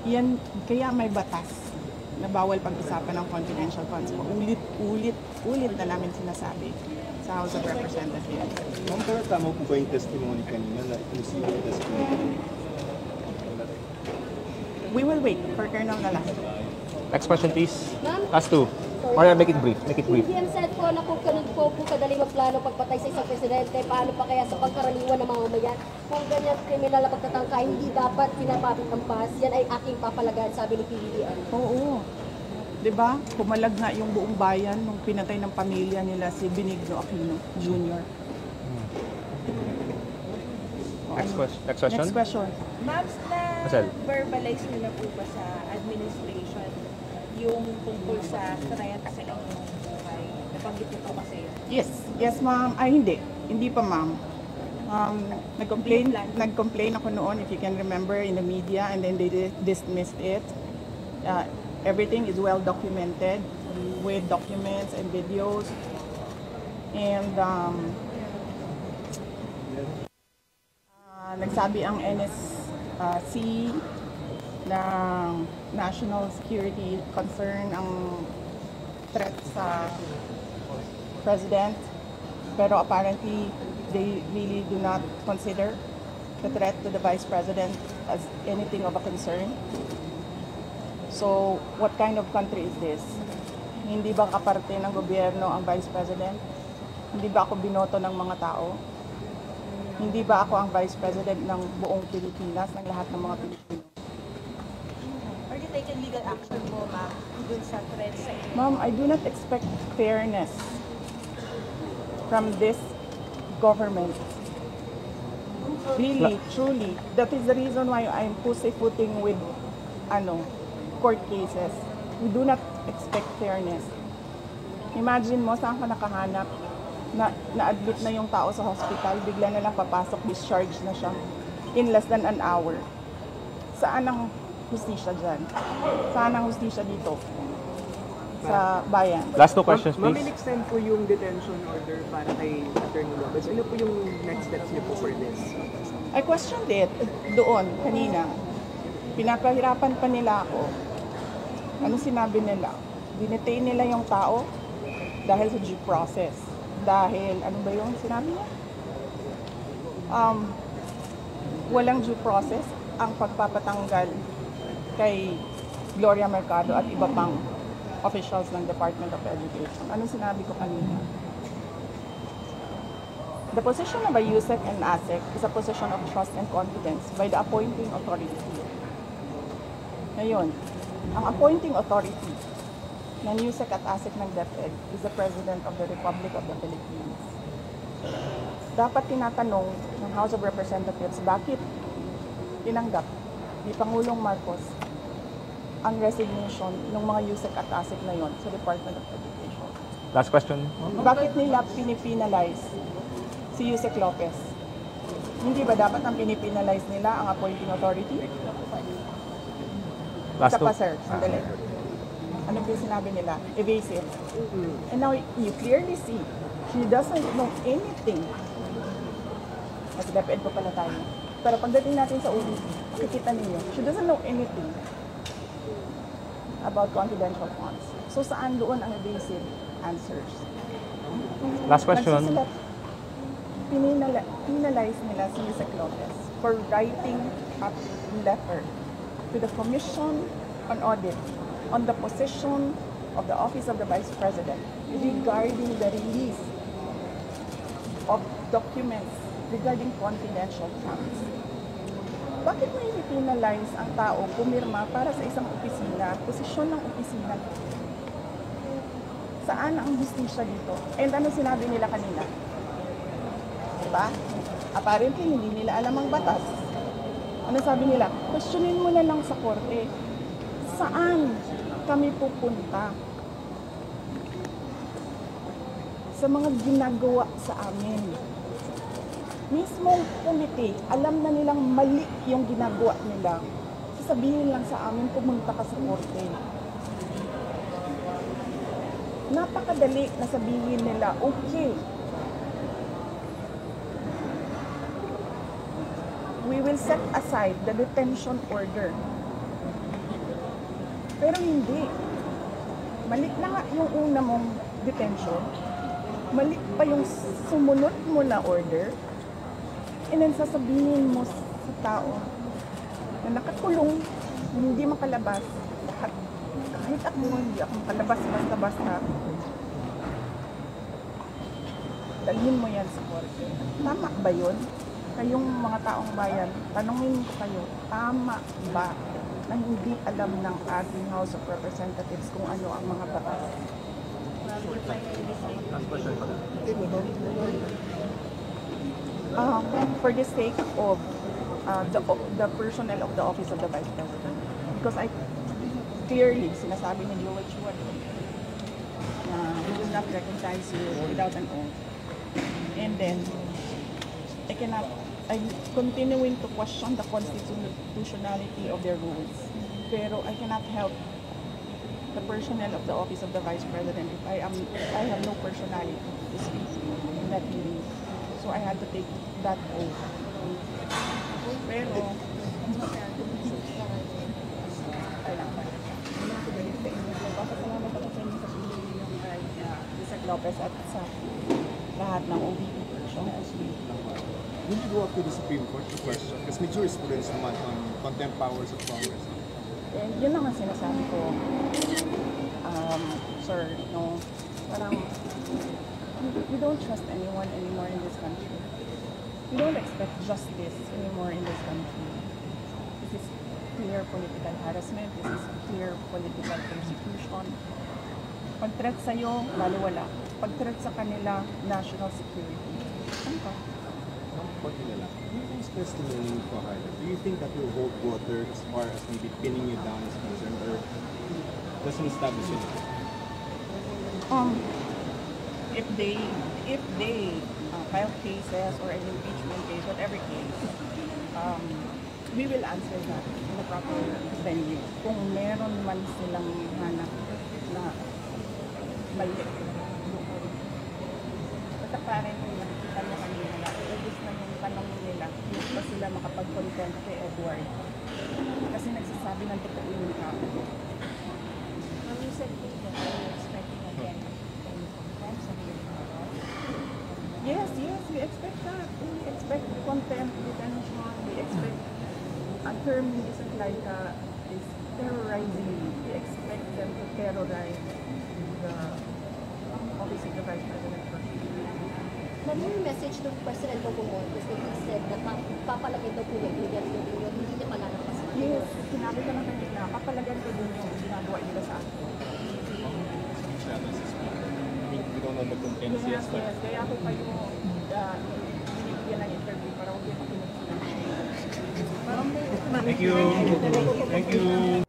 Yan, kaya may batas na bawal pag-usapan ng confidential funds. Ulit na namin sinasabi sa House of Representatives. Ma'am, pero tama po ba yung testimony kanina na inclusive yung testimony? We will wait for Colonel Nalas. Next question, please. Ma'am? Last two. Or make it brief. Make it brief. PBM said po na kung ganun po kadali magplano pagpatay sa isang presidente, paano pa kaya sa pagkaraniwan ng mga mamayan? Kung ganyan kriminal na pagtatangka, hindi dapat pinapapit ang pas. Yan ay aking papalagan, sabi ni PBM. Oo. 'Di ba? Pumalag nga yung buong bayan nung pinatay ng pamilya nila si Benigno Aquino Jr. Next question. Next question. Ma'am, Marcel. na-verbalize nyo na po ba sa administration yung tungkol sa threat sa inyong buhay? Nabanggit niyo po kasi yun. Yes. Yes, ma'am. Ay, hindi. Hindi pa, ma'am. Nag-complain ako noon, if you can remember, in the media, and then they dismissed it. Everything is well documented with documents and videos. And nagsabi ang NSC na national security concern ang threat sa president, pero apparently they really do not consider the threat to the vice president as anything of a concern. So, what kind of country is this? Hindi ba kaparte ng gobyerno ang vice president? Hindi ba ako binoto ng mga tao? Hindi ba ako ang vice president ng buong Pilipinas, ng lahat ng mga Pilipino? Are you taking legal action mo, ma'am, dun sa threat sa inyo? Ma'am, I do not expect fairness from this government. Really, truly. That is the reason why I'm pussyfooting with court cases. We do not expect fairness. Imagine mo, saan ka nakahanap na-admit na yung tao sa hospital, bigla na lang papasok, discharge na siya in less than an hour. Saan ang hustisya dyan? Saan ang hustisya dito? Sa bayan. Last two questions, Ma'am, please. in-extend po yung detention order para kay Attorney Lopez. Ano po yung next steps niyo po for this? I questioned it doon, kanina. Pinapahirapan pa nila ako. Ano sinabi nila? Dinetain nila yung tao dahil sa due process. Dahil, ano ba yung sinabi niya? Walang due process ang pagpapatanggal kay Gloria Mercado at iba pang officials ng Department of Education. Anong sinabi ko kanina? The position of a USEC and ASEC is a position of trust and confidence by the appointing authority. Ngayon, ang appointing authority ng USEC at ASEC ng DepEd is the President of the Republic of the Philippines. Dapat tinatanong ng House of Representatives bakit tinanggap ni Pangulong Marcos ang resignation ng mga USEC at ASEC na yon sa Department of Education. Last question. Bakit nila pinipinalize si Yusek Lopez? Hindi ba dapat ang pinipinalize nila ang appointing authority? Last Isa two. pa, sir. Sandali. Ano po yung sinabi nila? Evasive. And now, you clearly see, she doesn't know anything. Kasi DepEd po pala tayo. Pero pagdating natin sa OVP, makikita ninyo, she doesn't know anything about confidential funds. So, saan doon ang evasive answers? Last question. Penalize nila si Yusek Lopez for writing a letter to the Commission on Audit on the position of the Office of the Vice President regarding the release of documents regarding confidential funds. Bakit may penalize ang tao pumirma para sa isang opisina, posisyon ng opisina? Saan ang justisya dito? And ano sinabi nila kanina? Diba? Apparently, hindi nila alam ang batas. Ano sabi nila? Questionin mo na lang sa korte. Saan kami pupunta? Sa mga ginagawa sa amin. Mismong committee, alam na nilang mali yung ginagawa nila. Sasabihin lang sa amin, pumunta ka sa korte. Napakadali na sabihin nila, okay, we will set aside the detention order Pero hindi. Mali na nga yung una mong detention. Mali pa yung sumunod mo na order. And then sasabihin mo sa tao na nakakulong, hindi makalabas. Kahit ako hindi ako makalabas basta-basta. Dalhin mo yan sa korte. Tama ba yun? Kayong mga taong bayan, tanungin ko kayo, tama ba na hindi alam ng ating House of Representatives kung ano ang mga batas? For the sake of the personnel of the Office of the Vice President. Because I clearly, sinasabi ni Joel Chua na we will not recognize you without an oath. And then, I'm continuing to question the constitutionality of their rules. Pero I cannot help the personnel of the Office of the Vice President if I have no personality to speak in that meeting. So I had to take that oath. Pero, papasalamat ako sa inyo sa pili yung kay Isaac Lopez at sa lahat ng OVP persons. Will you go up to the Supreme Court to question? Kasi may jurisprudence naman on contempt powers of Congress. And yun lang ang sinasabi ko, sir, no, parang we don't trust anyone anymore in this country. We don't expect justice anymore in this country. This is clear political harassment, this is clear political persecution. Pag-threat sa'yo, baliwala. Pag-threat sa kanila, national security. Ano ka? Yung testimony ni Fajardo, do you think that will hold water as far as maybe pinning you down is concerned, or doesn't establish anything? If they file cases or an impeachment case, whatever case, we will answer that in the proper venue. Kung meron man silang hanap na mali. Basta parang nakikita mo kanina na ubus na yung tanong nila, hindi pa sila makapag-content kay Edward. Kasi nagsasabi ng totoo yung tao. You said that you're expecting again any contempt sa hearing tomorrow. Yes, we expect that. We expect contempt, detention. We expect a term isn't like is terrorizing. We expect them to terrorize the Office of the Vice President. Ma'am, yung message ng President Bongbong Marcos that he said na papalagay daw po yung evidence yung hindi niya malalapas. Yes, sinabi ko na kanina, kapalagan ko din yung ginagawa nila sa akin. We don't know the contents Yes, yet, but yes. Kaya ako kayo binigyan ng interview para huwag yung makinig sila. Thank you. Thank you.